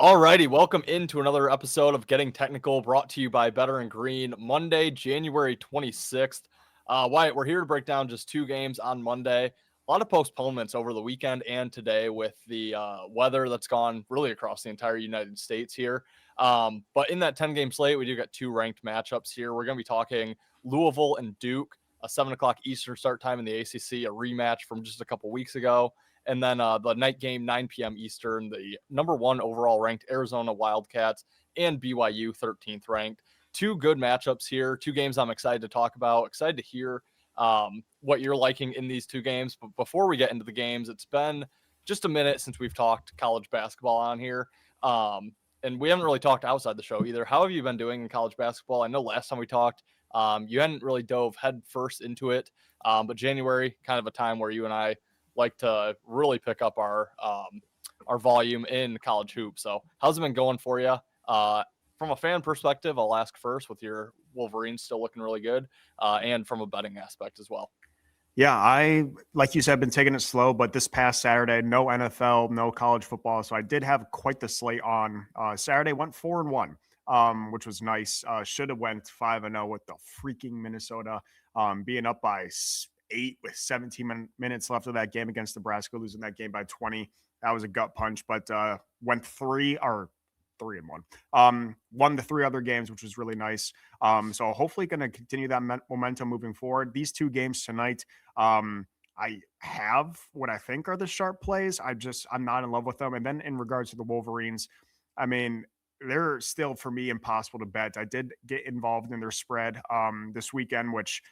Alrighty, welcome into another episode of Getting Technical, brought to you by Better and Green. Monday, January 26th. Wyatt, we're here to break down just two games on Monday. A lot of postponements over the weekend and today with the weather that's gone really across the entire United States here. But in that 10-game slate, we do got two ranked matchups here. We're going to be talking Louisville and Duke, a 7 o'clock Eastern start time in the ACC, a rematch from just a couple weeks ago. And then the night game, 9 p.m. Eastern, the number one overall ranked Arizona Wildcats and BYU 13th ranked. Two good matchups here, two games I'm excited to talk about, excited to hear what you're liking in these two games. But before we get into the games, it's been just a minute since we've talked college basketball on here. And we haven't really talked outside the show either. How have you been doing in college basketball? I know last time we talked, you hadn't really dove head first into it, but January, kind of a time where you and I like to really pick up our volume in college hoops. So how's it been going for you? From a fan perspective, I'll ask first with your Wolverines still looking really good, and from a betting aspect as well. Yeah, like you said, been taking it slow, but this past Saturday, no NFL, no college football. So I did have quite the slate on. Saturday went 4-1, which was nice. Should have went 5-0 with the freaking Minnesota being up by 8 with 17 minutes left of that game against Nebraska, losing that game by 20. That was a gut punch, but went 3-1. Won the three other games, which was really nice. So hopefully going to continue that momentum moving forward. These two games tonight, I have what I think are the sharp plays. I'm not in love with them. And then in regards to the Wolverines, I mean, they're still for me impossible to bet. I did get involved in their spread this weekend, which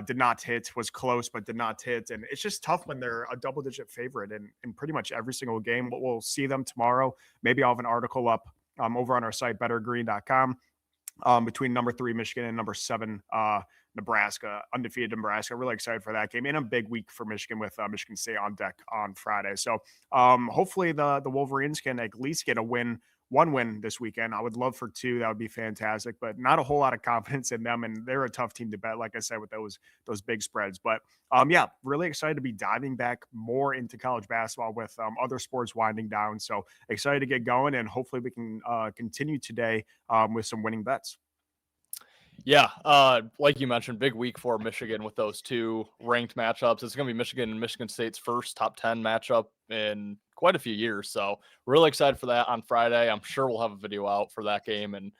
did not hit, was close, but did not hit. And it's just tough when they're a double-digit favorite in pretty much every single game. But we'll see them tomorrow. Maybe I'll have an article up over on our site, bettergreen.com, between number 3 Michigan and number 7 Nebraska, undefeated Nebraska. Really excited for that game. And a big week for Michigan with Michigan State on deck on Friday. So hopefully the Wolverines can at least get one win this weekend. I would love for 2. That would be fantastic, but not a whole lot of confidence in them. And they're a tough team to bet, like I said, with those big spreads. But yeah, really excited to be diving back more into college basketball with other sports winding down. So excited to get going, and hopefully we can continue today with some winning bets. Yeah, like you mentioned, big week for Michigan with those two ranked matchups. It's going to be Michigan and Michigan State's first top 10 matchup in quite a few years. So really excited for that on Friday. I'm sure we'll have a video out for that game and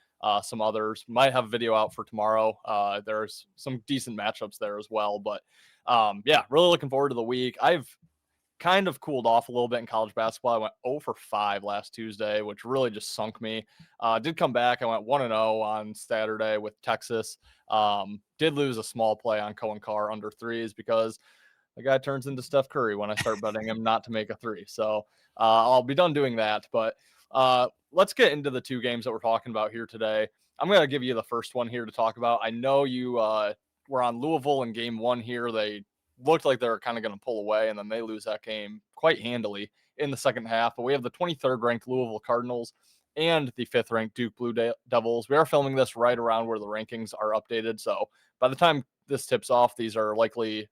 some others. Might have a video out for tomorrow. There's some decent matchups there as well. But yeah, really looking forward to the week. I've kind of cooled off a little bit in college basketball. I went 0 for 5 last Tuesday, which really just sunk me. Did come back. I went 1-0 on Saturday with Texas. Did lose a small play on Cohen Carr under threes because the guy turns into Steph Curry when I start betting him not to make a three. So I'll be done doing that. But let's get into the two games that we're talking about here today. I'm going to give you the first one here to talk about. I know you were on Louisville in game 1 here. They looked like they were kind of going to pull away, and then they lose that game quite handily in the second half. But we have the 23rd ranked Louisville Cardinals and the 5th ranked Duke Blue Devils. We are filming this right around where the rankings are updated. So by the time this tips off, these rankings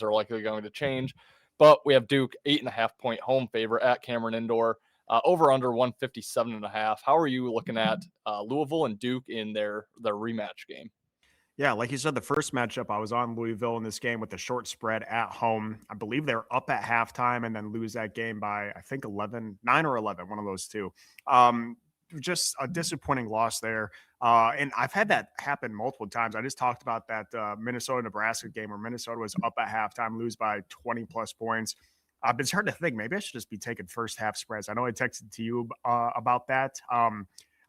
are likely going to change. But we have Duke 8.5 point home favorite at Cameron Indoor, over under 157.5. How are you looking at Louisville and Duke in their rematch game? Yeah, like you said, the first matchup, I was on Louisville in this game with the short spread at home. I believe they're up at halftime and then lose that game by, I think, 9 or 11, one of those two. Just a disappointing loss there. And I've had that happen multiple times. I just talked about that Minnesota-Nebraska game where Minnesota was up at halftime, lose by 20-plus points. But it's hard to think. Maybe I should just be taking first half spreads. I know I texted to you about that.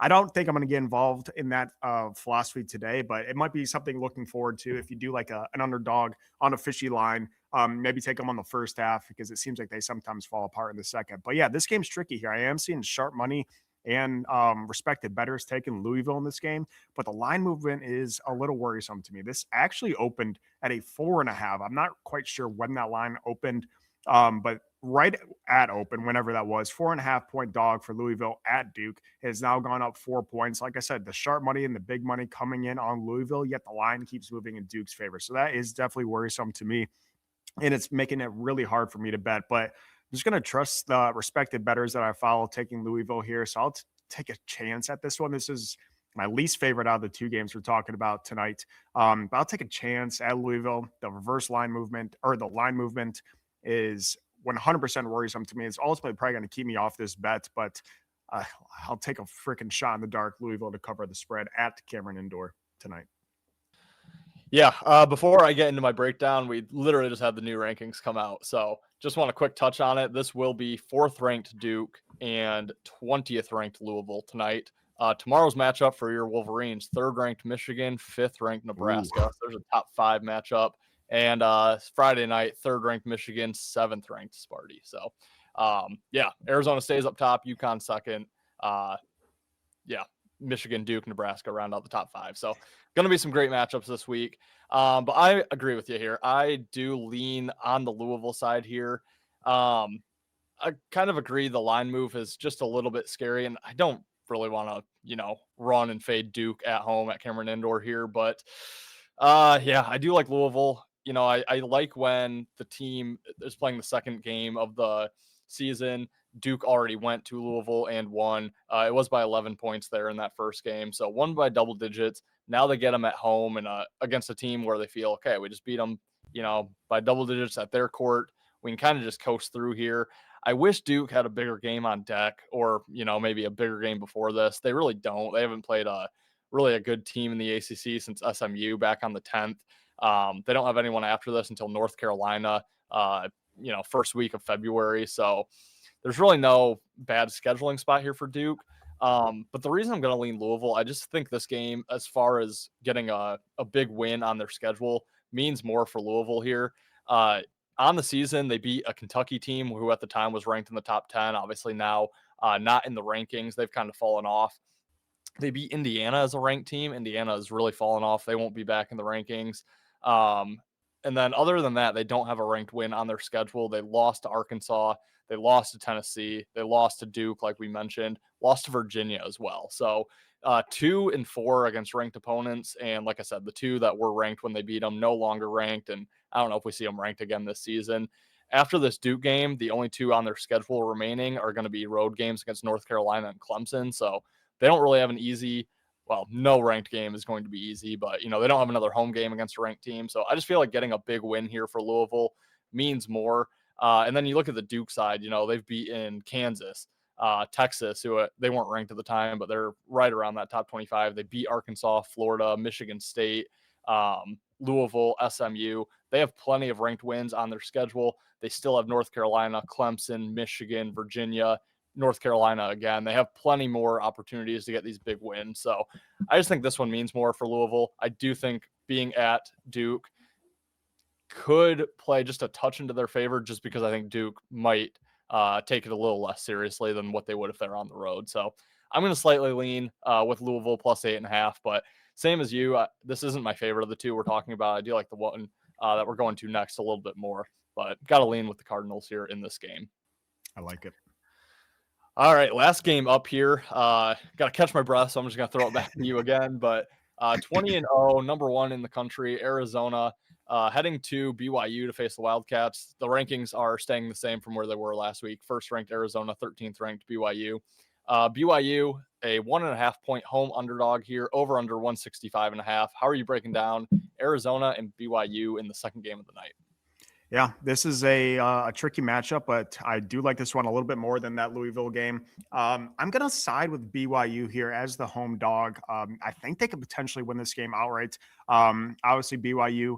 I don't think I'm going to get involved in that philosophy today, but it might be something looking forward to if you do like an underdog on a fishy line. Maybe take them on the first half because it seems like they sometimes fall apart in the second. But yeah, this game's tricky here. I am seeing sharp money and respected bettors taking Louisville in this game, but the line movement is a little worrisome to me. This actually opened at a 4.5. I'm not quite sure when that line opened, but right at open, whenever that was, 4.5 point dog for Louisville at Duke has now gone up 4 points. Like I said, the sharp money and the big money coming in on Louisville, yet the line keeps moving in Duke's favor. So that is definitely worrisome to me, and it's making it really hard for me to bet. But just going to trust the respected bettors that I follow taking Louisville here. So I'll take a chance at this one. This is my least favorite out of the two games we're talking about tonight. But I'll take a chance at Louisville. The reverse line movement, or the line movement, is 100% worrisome to me. It's ultimately probably going to keep me off this bet, but I'll take a freaking shot in the dark. Louisville to cover the spread at Cameron Indoor tonight. Yeah, before I get into my breakdown, we literally just had the new rankings come out. So just want a quick touch on it. This will be 4th ranked Duke and 20th ranked Louisville tonight. Tomorrow's matchup for your Wolverines, 3rd ranked Michigan, 5th ranked Nebraska. So there's a top 5 matchup. And Friday night, 3rd ranked Michigan, 7th ranked Sparty. So yeah, Arizona stays up top, UConn 2nd. Yeah, Michigan, Duke, Nebraska round out the top 5. So going to be some great matchups this week. But I agree with you here. I do lean on the Louisville side here. I kind of agree the line move is just a little bit scary, and I don't really want to, run and fade Duke at home at Cameron Indoor here. But yeah, I do like Louisville. I like when the team is playing the second game of the season. Duke already went to Louisville and won. It was by 11 points there in that first game. So won by double digits. Now they get them at home and against a team where they feel, okay, we just beat them, by double digits at their court. We can kind of just coast through here. I wish Duke had a bigger game on deck or, maybe a bigger game before this. They really don't. They haven't played really a good team in the ACC since SMU back on the 10th. They don't have anyone after this until North Carolina, first week of February. So there's really no bad scheduling spot here for Duke. But the reason I'm going to lean Louisville, I just think this game, as far as getting a big win on their schedule, means more for Louisville here. On the season, they beat a Kentucky team who at the time was ranked in the top 10. Obviously now not in the rankings. They've kind of fallen off. They beat Indiana as a ranked team. Indiana has really fallen off. They won't be back in the rankings. And then other than that, they don't have a ranked win on their schedule. They lost to Arkansas. They lost to Tennessee. They lost to Duke, like we mentioned, lost to Virginia as well. So 2 and 4 against ranked opponents. And like I said, the 2 that were ranked when they beat them, no longer ranked. And I don't know if we see them ranked again this season. After this Duke game, the only 2 on their schedule remaining are going to be road games against North Carolina and Clemson. So they don't really have an easy, no ranked game is going to be easy, but, they don't have another home game against a ranked team. So I just feel like getting a big win here for Louisville means more. And then you look at the Duke side, they've beaten Kansas, Texas, who they weren't ranked at the time, but they're right around that top 25. They beat Arkansas, Florida, Michigan State, Louisville, SMU. They have plenty of ranked wins on their schedule. They still have North Carolina, Clemson, Michigan, Virginia, North Carolina again. They have plenty more opportunities to get these big wins. So I just think this one means more for Louisville. I do think being at Duke could play just a touch into their favor just because I think Duke might take it a little less seriously than what they would if they're on the road. So I'm going to slightly lean with Louisville plus 8.5, but same as you, this isn't my favorite of the 2 we're talking about. I do like the one that we're going to next a little bit more, but got to lean with the Cardinals here in this game. I like it. All right, last game up here. Got to catch my breath, so I'm just going to throw it back to you again. But 20-0, number 1 in the country, Arizona, heading to BYU to face the Wildcats. The rankings are staying the same from where they were last week. 1st ranked Arizona, 13th ranked BYU. BYU, a 1.5 point home underdog here, over under 165.5. How are you breaking down Arizona and BYU in the second game of the night? Yeah, this is a tricky matchup, but I do like this one a little bit more than that Louisville game. I'm going to side with BYU here as the home dog. I think they could potentially win this game outright. Obviously, BYU,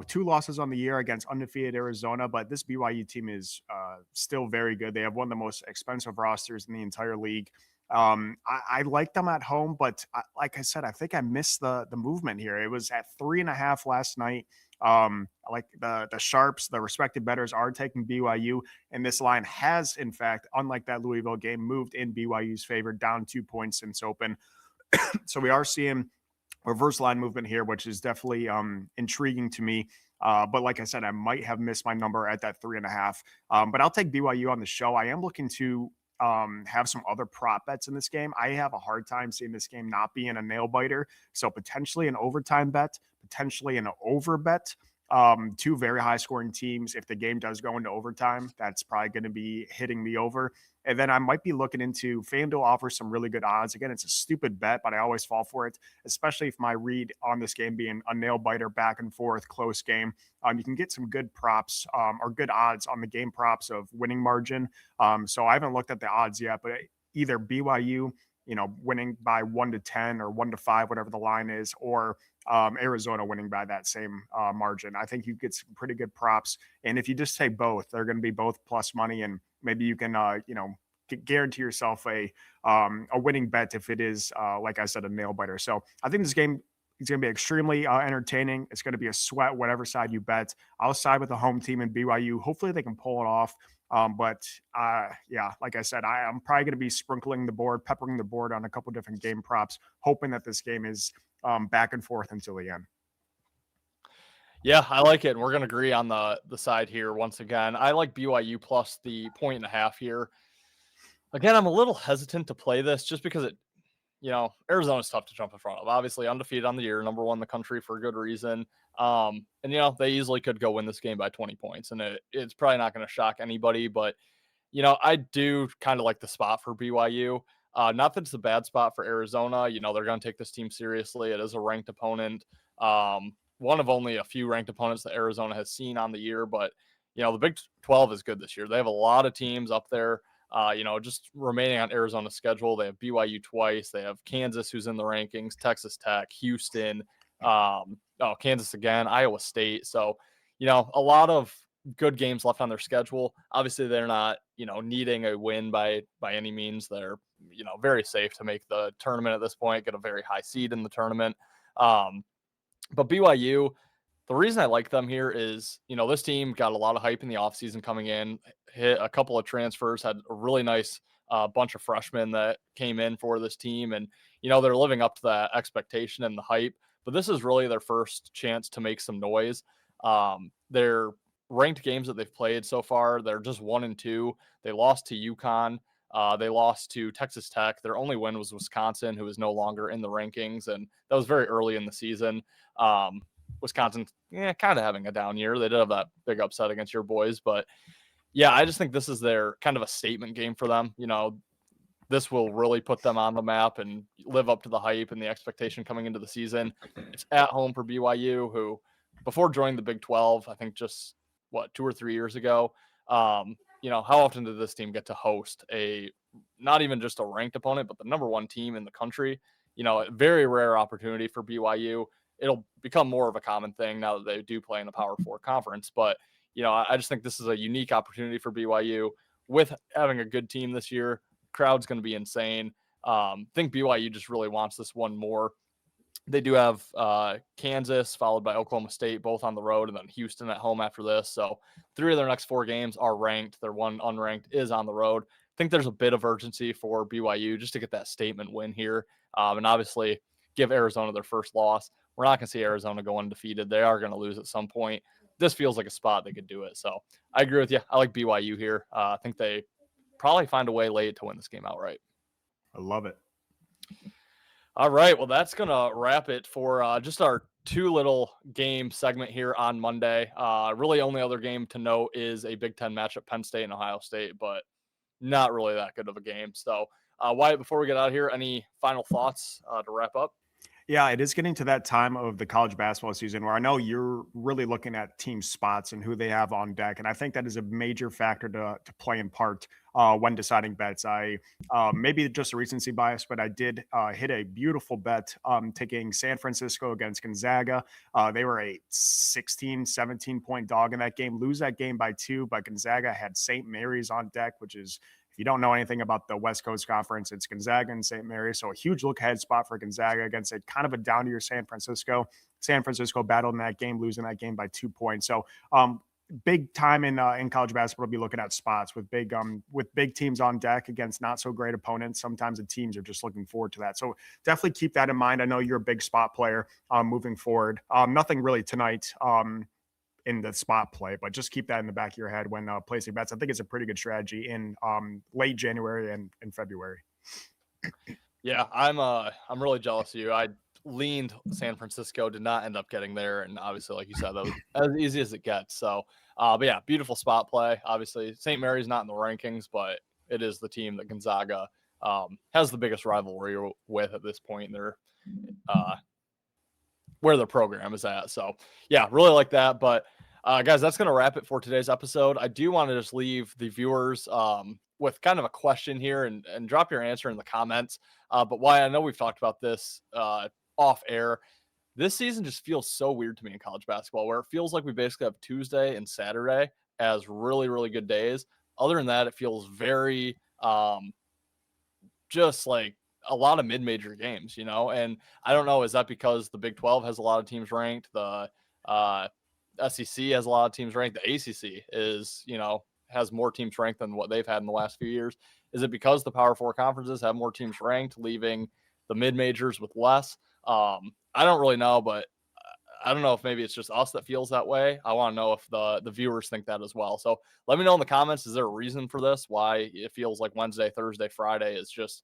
2 losses on the year against undefeated Arizona, but this BYU team is still very good. They have one of the most expensive rosters in the entire league. I like them at home, but like I said, I think I missed the movement here. It was at 3.5 last night. Like the sharps, the respected bettors are taking BYU, and this line has, in fact, unlike that Louisville game, moved in BYU's favor, down 2 points since open. So we are seeing reverse line movement here, which is definitely intriguing to me. But like I said, I might have missed my number at that 3.5. But I'll take BYU on the show. I am looking to have some other prop bets in this game. I have a hard time seeing this game not being a nail biter. So potentially an overtime bet, potentially an over bet. two very high scoring teams. If the game does go into overtime, that's probably going to be hitting me over. And then I might be looking into FanDuel offers some really good odds. Again, it's a stupid bet, but I always fall for it, especially if my read on this game being a nail biter, back and forth, close game. You can get some good props or good odds on the game props of winning margin. So I haven't looked at the odds yet, but either BYU, winning by 1-10 or 1-5, whatever the line is, or Arizona winning by that same margin. I think you get some pretty good props. And if you just say both, they're going to be both plus money, and maybe you can, guarantee yourself a winning bet if it is, like I said, a nail biter. So I think this game is going to be extremely entertaining. It's going to be a sweat, whatever side you bet. I'll side with the home team in BYU. Hopefully they can pull it off. Yeah, like I said, I'm probably going to be sprinkling the board, peppering the board on a couple different game props, hoping that this game is back and forth until the end. Yeah, I like it. And we're going to agree on the side here once again. I like BYU plus the 1.5 here. Again, I'm a little hesitant to play this just because Arizona's tough to jump in front of. Obviously, undefeated on the year, number one in the country for a good reason. And they easily could go win this game by 20 points, and it's probably not going to shock anybody. But I do kind of like the spot for BYU. Not that it's a bad spot for Arizona. They're going to take this team seriously. It is a ranked opponent. One of only a few ranked opponents that Arizona has seen on the year. But the Big 12 is good this year. They have a lot of teams up there. Just remaining on Arizona's schedule, they have BYU twice. They have Kansas, who's in the rankings, Texas Tech, Houston, Kansas again, Iowa State. So, a lot of good games left on their schedule. Obviously, they're not, needing a win by any means. They're, very safe to make the tournament at this point, get a very high seed in the tournament. But BYU, the reason I like them here is, this team got a lot of hype in the offseason coming in, hit a couple of transfers, had a really nice bunch of freshmen that came in for this team. And, they're living up to that expectation and the hype. But this is really their first chance to make some noise. Their ranked games that they've played so far, they're just 1-2. They lost to UConn. They lost to Texas Tech. Their only win was Wisconsin, who is no longer in the rankings. And that was very early in the season. Wisconsin, kind of having a down year. They did have that big upset against your boys, but yeah, I just think this is their kind of a statement game for them. This will really put them on the map and live up to the hype and the expectation coming into the season. It's at home for BYU, who before joining the Big 12, I think just 2 or 3 years ago, how often did this team get to host not even just a ranked opponent, but the number one team in the country? A very rare opportunity for BYU. It'll become more of a common thing now that they do play in a Power 4 conference. But, I just think this is a unique opportunity for BYU with having a good team this year. Crowd's going to be insane. I think BYU just really wants this one more. They do have Kansas followed by Oklahoma State, both on the road, and then Houston at home after this. So 3 of their next 4 games are ranked. Their one unranked is on the road. I think there's a bit of urgency for BYU just to get that statement win here. And obviously give Arizona their first loss. We're not going to see Arizona go undefeated. They are going to lose at some point. This feels like a spot they could do it. So I agree with you. I like BYU here. I think they probably find a way late to win this game outright. I love it. All right. Well, that's going to wrap it for just our 2 little game segment here on Monday. Really only other game to note is a Big Ten matchup, Penn State and Ohio State, but not really that good of a game. So Wyatt, before we get out of here, any final thoughts to wrap up? Yeah, it is getting to that time of the college basketball season where I know you're really looking at team spots and who they have on deck. And I think that is a major factor to play in part when deciding bets. I maybe just a recency bias, but I did hit a beautiful bet taking San Francisco against Gonzaga. They were a 16, 17-point dog in that game, lose that game by 2, but Gonzaga had St. Mary's on deck, which is, if you don't know anything about the West Coast Conference, it's Gonzaga and St. Mary's. So a huge look ahead spot for Gonzaga against a kind of a down year San Francisco. San Francisco battled in that game, losing that game by 2 points. So big time in college basketball to be looking at spots with big teams on deck against not so great opponents. Sometimes the teams are just looking forward to that. So definitely keep that in mind. I know you're a big spot player moving forward. Nothing really tonight. In the spot play, but just keep that in the back of your head when placing bets. I think it's a pretty good strategy in late January and February. Yeah, I'm really jealous of you. I leaned San Francisco, did not end up getting there. And obviously, like you said, that was as easy as it gets. So, but yeah, beautiful spot play. Obviously, St. Mary's not in the rankings, but it is the team that Gonzaga has the biggest rivalry with at this point in their where their program is at. So yeah, really like that. But guys, that's going to wrap it for today's episode. I do want to just leave the viewers with kind of a question here and drop your answer in the comments. But why I know we've talked about this off air. This season just feels so weird to me in college basketball, where it feels like we basically have Tuesday and Saturday as really, really good days. Other than that, it feels very just like a lot of mid-major games, you know, and I don't know, is that because the Big 12 has a lot of teams ranked, the SEC has a lot of teams ranked, the ACC is, you know, has more teams ranked than what they've had in the last few years? Is it because the Power Four conferences have more teams ranked, leaving the mid-majors with less? I don't really know, but I don't know if maybe it's just us that feels that way. I want to know if the viewers think that as well. So let me know in the comments, is there a reason for this? Why it feels like Wednesday, Thursday, Friday is just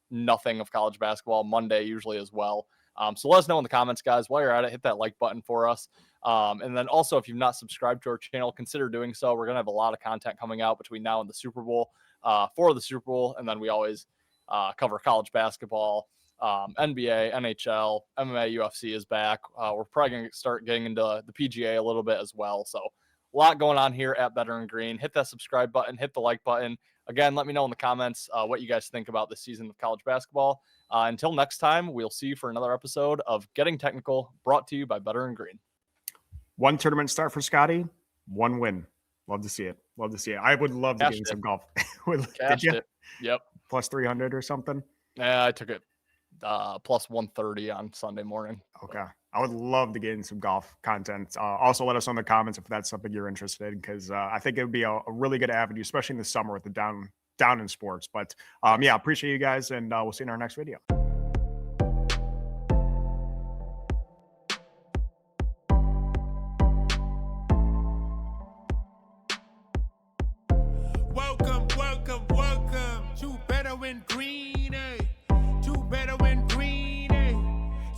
nothing of college basketball, Monday usually as well. So let us know in the comments, guys. While you're at it, hit that like button for us. And then also, if you've not subscribed to our channel, consider doing so. We're going to have a lot of content coming out between now and the Super Bowl, for the Super Bowl. And then we always cover college basketball, NBA, NHL, MMA, UFC is back. We're probably going to start getting into the PGA a little bit as well. So a lot going on here at Better and Green. Hit that subscribe button, hit the like button. Again, let me know in the comments what you guys think about this season of college basketball. Until next time, we'll see you for another episode of Getting Technical, brought to you by Better and Green. One tournament start for Scotty, one win. Love to see it. Love to see it. I would love to get in some golf. Did you? It. Yep. Plus 300 or something? Yeah, I took it plus 130 on Sunday morning. Okay. I would love to get in some golf content. Also, let us know in the comments if that's something you're interested in, because I think it would be a really good avenue, especially in the summer with the down in sports. But yeah, appreciate you guys, and we'll see you in our next video. Welcome to Better and Green, eh? To Better and Green, eh?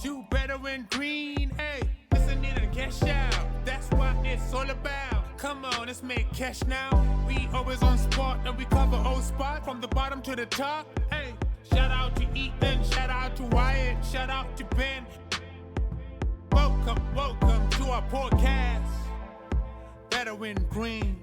To Better and Green, eh? Listening to cash out, that's what it's all about. Come on, let's make cash now. We always on spot and we cover old spot from the bottom to the top. Hey, shout out to Ethan, shout out to Wyatt, shout out to Ben. Welcome to our podcast, Better and Green.